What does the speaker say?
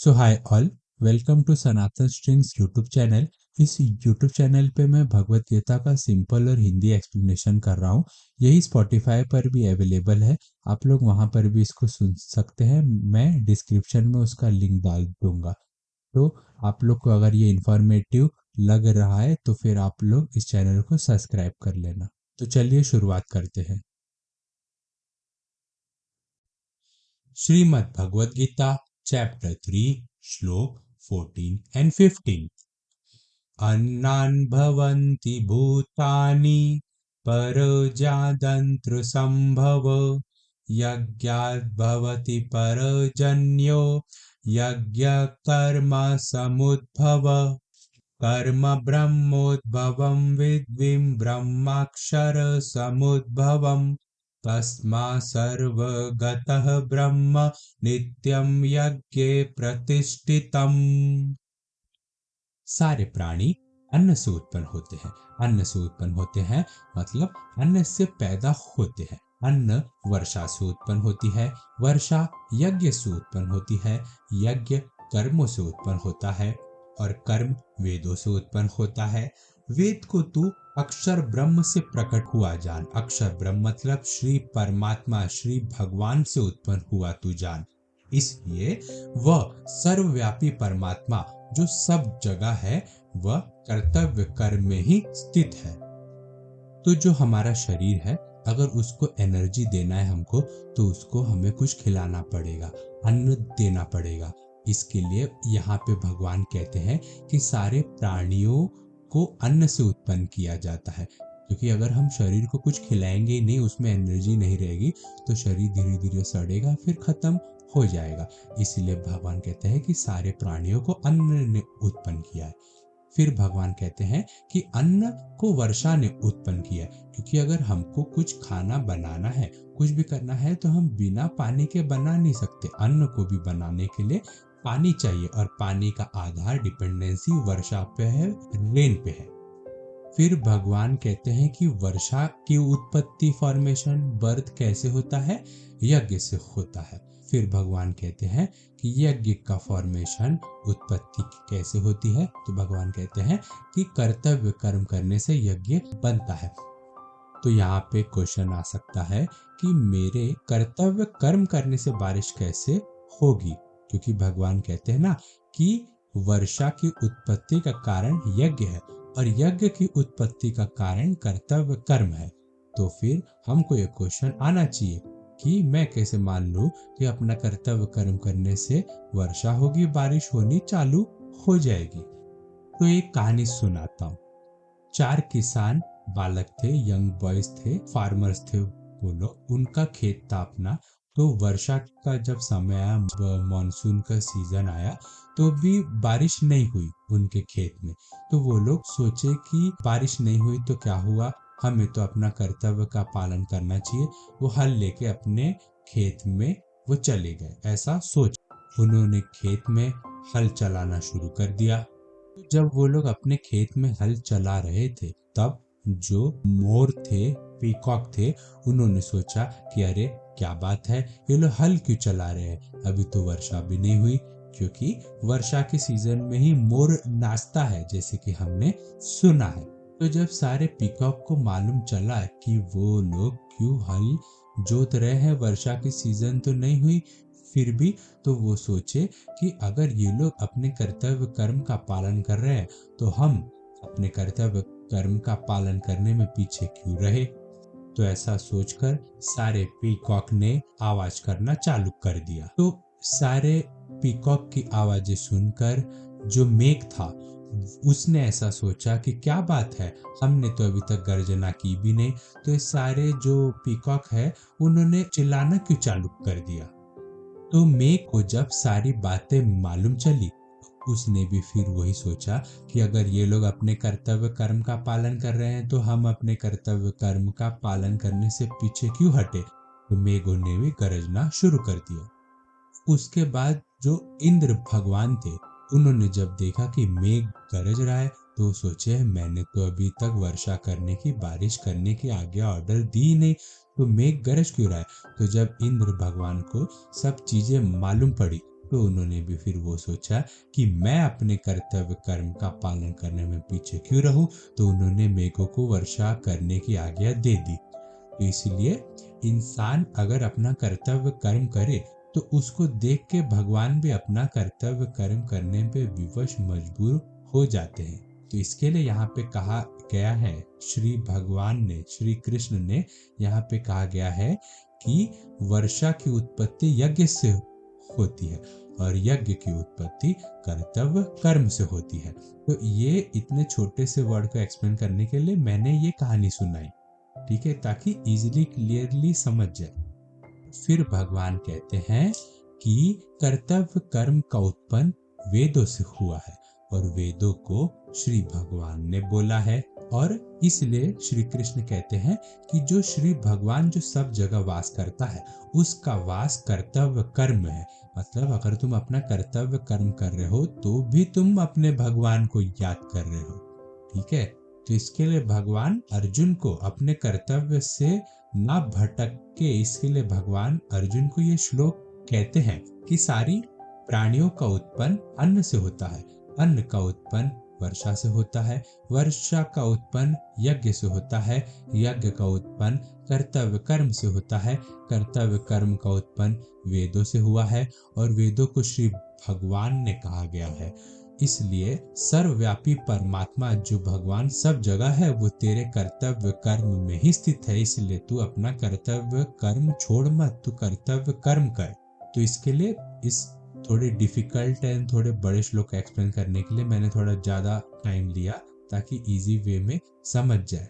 So hi all, welcome to Sanatan strings YouTube channel. इस YouTube channel पे मैं भगवत गीता का सिंपल और हिंदी एक्सप्लेनेशन कर रहा हूँ। यही स्पॉटिफाई पर भी अवेलेबल है, आप लोग वहाँ पर भी इसको सुन सकते हैं। मैं डिस्क्रिप्शन में उसका लिंक डाल दूंगा। तो आप लोग को अगर ये इंफॉर्मेटिव लग रहा है तो फिर आप लोग इस चैनल को सब्सक्राइब कर लेना। तो चलिए शुरुआत करते हैं। श्रीमद् भगवद गीता चैप्टर 3 श्लोक 14 एंड 15। अन्नान् भवन्ति भूतानि परजादन्त्र संभव यज्ञात् भवति परजन्यो यज्ञ कर्म समुद्भव कर्म ब्रह्मोद्भवं विद्विं ब्रह्माक्षर समुद्भवम् तस्मा सर्वगतः ब्रह्म नित्यं यज्ञे प्रतिष्ठितम्। सारे प्राणी अन्न से उत्पन्न होते हैं। अन्न से उत्पन्न होते हैं मतलब अन्न से पैदा होते हैं। अन्न वर्षा से उत्पन्न होती है, वर्षा यज्ञ से उत्पन्न होती है, यज्ञ कर्मों से उत्पन्न होता है और कर्म वेदों से उत्पन्न होता है। वेद को तू अक्षर ब्रह्म से प्रकट हुआ जान। अक्षर ब्रह्म मतलब श्री परमात्मा, श्री भगवान से उत्पन्न हुआ तू जान। इसलिए वह सर्वव्यापी परमात्मा जो सब जगह है वह कर्तव्य कर्म में ही स्थित है। तो जो हमारा शरीर है, अगर उसको एनर्जी देना है हमको, तो उसको हमें कुछ खिलाना पड़ेगा, अन्न देना पड़ेगा। इसके लिए यहाँ पे भगवान कहते हैं कि सारे प्राणियों को अन्न से उत्पन्न किया जाता है, क्योंकि अगर हम शरीर को कुछ खिलाएंगे ही नहीं, उसमें एनर्जी नहीं रहेगी, तो शरीर धीरे धीरे सड़ेगा, फिर खत्म हो जाएगा। इसीलिए भगवान कहते हैं कि सारे प्राणियों को अन्न ने उत्पन्न किया है। फिर भगवान कहते हैं कि अन्न को वर्षा ने उत्पन्न किया है, क्योंकि अगर हमको कुछ खाना बनाना है, कुछ भी करना है, तो हम बिना पानी के बना नहीं सकते। अन्न को भी बनाने के लिए पानी चाहिए और पानी का आधार डिपेंडेंसी वर्षा पे है, रेन पे है। फिर भगवान कहते हैं कि वर्षा की उत्पत्ति, फॉर्मेशन, बर्थ कैसे होता है? यज्ञ से होता है। फिर भगवान कहते हैं कि यज्ञ का फॉर्मेशन, उत्पत्ति कैसे होती है? तो भगवान कहते हैं कि कर्तव्य कर्म करने से यज्ञ बनता है। तो यहाँ पे क्वेश्चन आ सकता है कि मेरे कर्तव्य कर्म करने से बारिश कैसे होगी? क्योंकि भगवान कहते हैं ना कि वर्षा की उत्पत्ति का कारण यज्ञ है और यज्ञ की उत्पत्ति का कारण कर्तव्य कर्म है। तो फिर हमको ये क्वेश्चन आना चाहिए कि मैं कैसे मान लूं कि अपना कर्तव्य कर्म करने से वर्षा होगी, बारिश होनी चालू हो जाएगी। तो एक कहानी सुनाता हूँ। 4 किसान बालक थे, यंग बॉयज थे, फार्मर्स थे वो लोग। उनका खेत था अपना। तो वर्षा का जब समय आया, मॉनसून का सीजन आया, तो भी बारिश नहीं हुई उनके खेत में। तो वो लोग सोचे कि बारिश नहीं हुई तो क्या हुआ, हमें तो अपना कर्तव्य का पालन करना चाहिए। वो हल लेके अपने खेत में वो चले गए। ऐसा सोच उन्होंने खेत में हल चलाना शुरू कर दिया। जब वो लोग अपने खेत में हल चला रहे थे, तब जो मोर थे, पीकॉक थे, उन्होंने सोचा कि अरे क्या बात है, ये लोग हल क्यों चला रहे हैं, अभी तो वर्षा भी नहीं हुई। क्योंकि वर्षा के सीजन में ही मोर नाचता है, जैसे कि हमने सुना है। तो जब सारे पीकॉक को मालूम चला कि वो लोग क्यों हल जोत रहे हैं, वर्षा की सीजन तो नहीं हुई फिर भी, तो वो सोचे कि अगर ये लोग अपने कर्तव्य कर्म का पालन कर रहे हैं, तो हम अपने कर्तव्य कर्म का पालन करने में पीछे क्यों रहे। तो ऐसा सोचकर सारे पीकॉक ने आवाज करना चालू कर दिया। तो सारे पीकॉक की आवाजें सुनकर जो मेघ था, उसने ऐसा सोचा कि क्या बात है, हमने तो अभी तक गर्जना की भी नहीं। तो ये सारे जो पीकॉक है, उन्होंने चिल्लाना क्यों चालू कर दिया। तो मेघ को जब सारी बातें मालूम चली, उसने भी फिर वही सोचा कि अगर ये लोग अपने कर्तव्य कर्म का पालन कर रहे हैं, तो हम अपने कर्तव्य कर्म का पालन करने से पीछे क्यों हटे। तो मेघों ने भी गरजना शुरू कर दिया। उसके बाद जो इंद्र भगवान थे, उन्होंने जब देखा कि मेघ गरज रहा है, तो सोचे मैंने तो अभी तक वर्षा करने की, बारिश करने की आज्ञा ऑर्डर दी नहीं, तो मेघ गरज क्यों रहा है। तो जब इंद्र भगवान को सब चीजें मालूम पड़ी, तो उन्होंने भी फिर वो सोचा कि मैं अपने कर्तव्य कर्म का पालन करने में पीछे क्यों रहूं, तो उन्होंने मेघों को वर्षा करने की आज्ञा दे दी। तो इसीलिए इंसान अगर अपना कर्तव्य कर्म करे तो उसको देख के भगवान भी अपना कर्तव्य कर्म करने पे विवश मजबूर हो जाते हैं। तो इसके लिए यहाँ पे कहा गया है, श्री भगवान ने, श्री कृष्ण ने यहाँ पे कहा गया है कि वर्षा की उत्पत्ति यज्ञ से होती है और यज्ञ की उत्पत्ति कर्तव्य कर्म से होती है। तो ये इतने छोटे से वर्ड को एक्सप्लेन करने के लिए मैंने ये कहानी सुनाई, ठीक है, ताकि इजीली क्लियरली समझ जाए। फिर भगवान कहते हैं कि कर्तव्य कर्म का उत्पन्न वेदों से हुआ है और वेदों को श्री भगवान ने बोला है, और इसलिए श्री कृष्ण कहते हैं कि जो श्री भगवान जो सब जगह वास करता है उसका वास कर्तव्य कर्म है। मतलब अगर तुम अपना कर्तव्य कर्म कर रहे हो तो भी तुम अपने भगवान को याद कर रहे हो, ठीक है। तो इसके लिए भगवान अर्जुन को अपने कर्तव्य से ना भटक के, इसके लिए भगवान अर्जुन को ये श्लोक कहते हैं कि सारी प्राणियों का उत्पन्न अन्न से होता है, अन्न का उत्पन्न वर्षा से होता है, वर्षा का उत्पन्न यज्ञ से होता है, यज्ञ का उत्पन्न कर्तव्य कर्म से होता है, कर्तव्य कर्म का उत्पन्न वेदों से हुआ है और वेदों को श्री भगवान ने कहा गया है। इसलिए सर्वव्यापी परमात्मा जो भगवान सब जगह है वो तेरे कर्तव्य कर्म में ही स्थित है। इसलिए तू अपना कर्तव्य कर्म छोड़ मत, तू कर्तव्य कर्म कर। तो इसके लिए इस थोड़े डिफिकल्ट एंड थोड़े बड़े श्लोक एक्सप्लेन करने के लिए मैंने थोड़ा ज्यादा टाइम लिया ताकि इजी वे में समझ जाए।